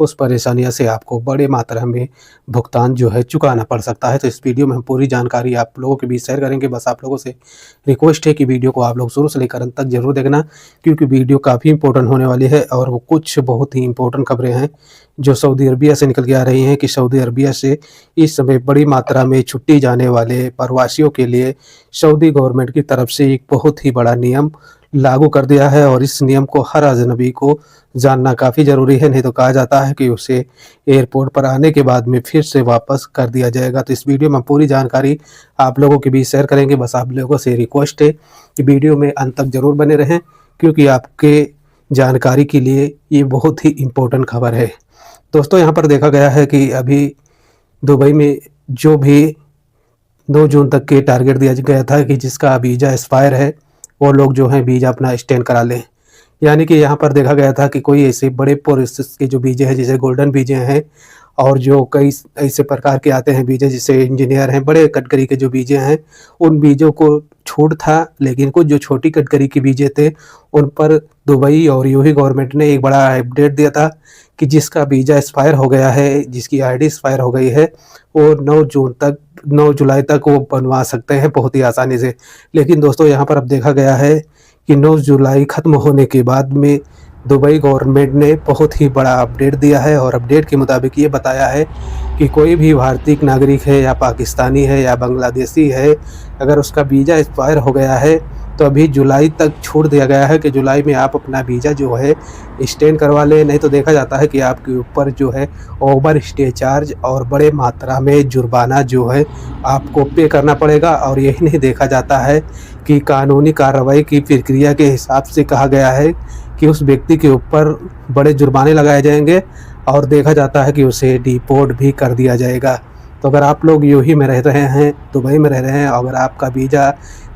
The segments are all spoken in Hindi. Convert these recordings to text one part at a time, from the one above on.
उस परेशानियों से आपको बड़े मात्रा में भुगतान जो है चुकाना पड़ सकता है। तो इस वीडियो में हम पूरी जानकारी आप लोगों के बीच शेयर करेंगे। बस आप लोगों से रिक्वेस्ट है कि वीडियो को आप लोग शुरू से लेकर अंत तक ज़रूर देखना, क्योंकि वीडियो काफ़ी इंपॉर्टेंट होने वाली है और वो कुछ बहुत ही इंपॉर्टेंट खबरें हैं जो सऊदी अरबिया से निकल के आ रही हैं कि सऊदी अरबिया से इस समय बड़ी मात्रा में छुट्टी जाने वाले प्रवासियों के लिए सऊदी गवर्नमेंट की तरफ से एक बहुत ही बड़ा नियम लागू कर दिया है। और इस नियम को हर अजनबी को जानना काफ़ी ज़रूरी है, नहीं तो कहा जाता है कि उसे एयरपोर्ट पर आने के बाद में फिर से वापस कर दिया जाएगा। तो इस वीडियो में पूरी जानकारी आप लोगों के बीच शेयर करेंगे। बस आप लोगों से रिक्वेस्ट है कि वीडियो में अंत तक ज़रूर बने रहें, क्योंकि आपके जानकारी के लिए ये बहुत ही इम्पोर्टेंट खबर है। दोस्तों, यहाँ पर देखा गया है कि अभी दुबई में जो भी 2 जून तक के टारगेट दिया गया था कि जिसका वीज़ा एक्सपायर है वो लोग जो हैं वीज़ा अपना एक्सटेंड करा लें। यानी कि यहाँ पर देखा गया था कि कोई ऐसे बड़े प्रोसेस के जो वीज़े हैं, जैसे गोल्डन वीज़े हैं और जो कई ऐसे प्रकार के आते हैं वीज़े, जैसे इंजीनियर हैं, बड़े कैटेगरी के जो वीज़े हैं, उन वीज़ों को छूट था। लेकिन कुछ जो छोटी कैटेगरी के वीज़े थे उन पर दुबई और यूएई गवर्नमेंट ने एक बड़ा अपडेट दिया था कि जिसका वीज़ा एक्सपायर हो गया है, जिसकी आईडी एक्सपायर हो गई है, वो 9 जुलाई तक वो बनवा सकते हैं बहुत ही आसानी से। लेकिन दोस्तों, यहाँ पर अब देखा गया है कि 9 जुलाई ख़त्म होने के बाद में दुबई गवर्नमेंट ने बहुत ही बड़ा अपडेट दिया है और अपडेट के मुताबिक ये बताया है कि कोई भी भारतीय नागरिक है या पाकिस्तानी है या बांग्लादेशी है, अगर उसका वीज़ा एक्सपायर हो गया है तो अभी जुलाई तक छोड़ दिया गया है कि जुलाई में आप अपना वीज़ा जो है एक्सटेंड करवा लें। नहीं तो देखा जाता है कि आपके ऊपर जो है ओवर स्टे चार्ज और बड़े मात्रा में जुर्माना जो है आपको पे करना पड़ेगा। और यही नहीं देखा जाता है कि कानूनी कार्रवाई की प्रक्रिया के हिसाब से कहा गया है कि उस व्यक्ति के ऊपर बड़े जुर्माने लगाए जाएंगे और देखा जाता है कि उसे डिपोर्ट भी कर दिया जाएगा। तो अगर आप लोग यूएई में रह रहे हैं, दुबई में रह रहे हैं, अगर आपका वीज़ा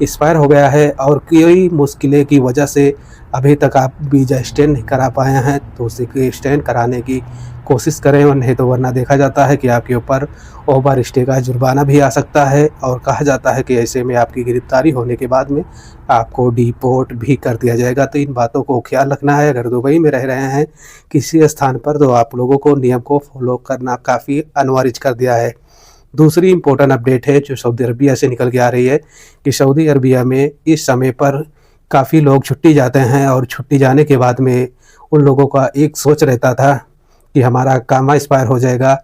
एक्सपायर हो गया है और कोई मुश्किलें की वजह से अभी तक आप वीज़ा एक्सटेंड नहीं करा पाए हैं, तो उसे एक्सटेंड कराने की कोशिश करें। और नहीं तो वरना देखा जाता है कि आपके ऊपर ओवर स्टे का जुर्माना भी आ सकता है और कहा जाता है कि ऐसे में आपकी गिरफ्तारी होने के बाद में आपको डिपोर्ट भी कर दिया जाएगा। तो इन बातों को ख्याल रखना है। अगर दुबई में रह रहे हैं किसी स्थान पर, तो आप लोगों को नियम को फॉलो करना काफ़ी अनिवार्य कर दिया है। दूसरी इम्पोर्टेंट अपडेट है जो सऊदी अरबिया से निकल के आ रही है कि सऊदी अरबिया में इस समय पर काफ़ी लोग छुट्टी जाते हैं और छुट्टी जाने के बाद में उन लोगों का एक सोच रहता था कि हमारा कामा एक्सपायर हो जाएगा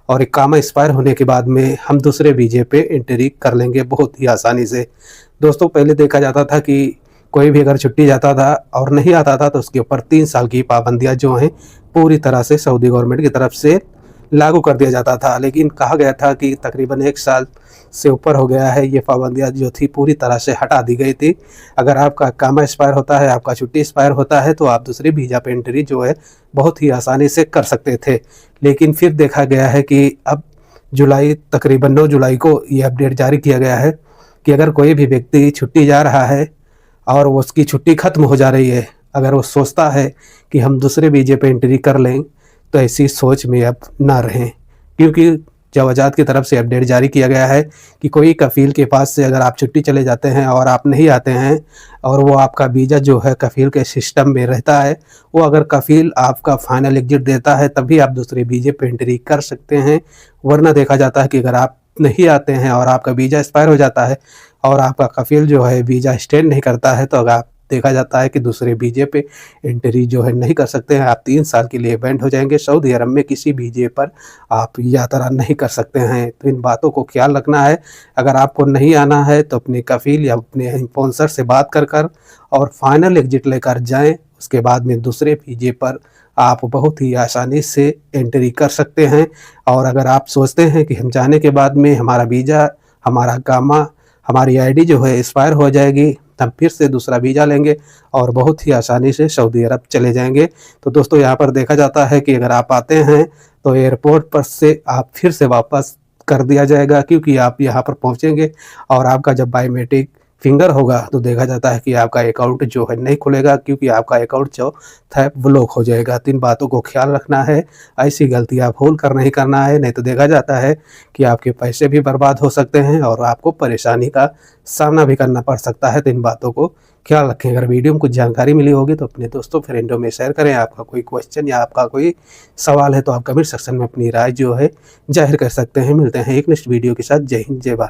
और एक कामा एक्सपायर होने के बाद में हम दूसरे वीज़े पे एंट्री कर लेंगे बहुत ही आसानी से। दोस्तों, पहले देखा जाता था कि कोई भी अगर छुट्टी जाता था और नहीं आता था तो उसके ऊपर 3 साल की पाबंदियाँ जो हैं पूरी तरह से सऊदी गवर्नमेंट की तरफ से लागू कर दिया जाता था। लेकिन कहा गया था कि तकरीबन 1 साल से ऊपर हो गया है, ये पाबंदियाँ जो थी पूरी तरह से हटा दी गई थी। अगर आपका कामा एक्सपायर होता है, आपका छुट्टी एक्सपायर होता है, तो आप दूसरी वीज़ा पे एंट्री जो है बहुत ही आसानी से कर सकते थे। लेकिन फिर देखा गया है कि अब तकरीबन 9 जुलाई को ये अपडेट जारी किया गया है कि अगर कोई भी व्यक्ति छुट्टी जा रहा है और उसकी छुट्टी ख़त्म हो जा रही है, अगर वो सोचता है कि हम दूसरे वीज़े पे एंट्री कर लें, तो ऐसी सोच में अब ना रहें। क्योंकि जवाजात की तरफ से अपडेट जारी किया गया है कि कोई कफ़ील के पास से अगर आप छुट्टी चले जाते हैं और आप नहीं आते हैं और वो आपका वीज़ा जो है कफ़ील के सिस्टम में रहता है, वो अगर कफ़ील आपका फाइनल एग्जिट देता है तभी आप दूसरे वीज़े पे एंट्री कर सकते हैं। वरना देखा जाता है कि अगर आप नहीं आते हैं और आपका वीज़ा एक्सपायर हो जाता है और आपका कफ़ील जो है वीज़ा एक्सटेंड नहीं करता है, तो अगर आप देखा जाता है कि दूसरे वीज़े पे एंट्री जो है नहीं कर सकते हैं। आप 3 साल के लिए बैंड हो जाएंगे। सऊदी अरब में किसी वीज़े पर आप यात्रा नहीं कर सकते हैं। तो इन बातों को ख्याल रखना है। अगर आपको नहीं आना है तो अपने कफ़ील या अपने स्पॉन्सर से बात कर और फाइनल एग्जिट लेकर जाएं। उसके बाद में दूसरे वीज़े पर आप बहुत ही आसानी से एंट्री कर सकते हैं। और अगर आप सोचते हैं कि हम जाने के बाद में हमारा वीज़ा, हमारा कामा, हमारी आईडी जो है एक्सपायर हो जाएगी, हम फिर से दूसरा वीज़ा लेंगे और बहुत ही आसानी से सऊदी अरब चले जाएंगे। तो दोस्तों, यहाँ पर देखा जाता है कि अगर आप आते हैं तो एयरपोर्ट पर से आप फिर से वापस कर दिया जाएगा, क्योंकि आप यहाँ पर पहुँचेंगे और आपका जब बायोमेट्रिक फिंगर होगा तो देखा जाता है कि आपका अकाउंट जो है नहीं खुलेगा, क्योंकि आपका अकाउंट जो है ब्लॉक हो जाएगा। तो इन बातों को ख्याल रखना है। ऐसी गलती आप भूल कर नहीं करना है, नहीं तो देखा जाता है कि आपके पैसे भी बर्बाद हो सकते हैं और आपको परेशानी का सामना भी करना पड़ सकता है। तो इन बातों को ख्याल रखें। अगर वीडियो में कुछ जानकारी मिली होगी तो अपने दोस्तों फ्रेंडों में शेयर करें। आपका कोई क्वेश्चन या आपका कोई सवाल है तो आप कमेंट सेक्शन में अपनी राय जो है जाहिर कर सकते हैं। मिलते हैं एक नेक्स्ट वीडियो के साथ। जय हिंद, जय भारत।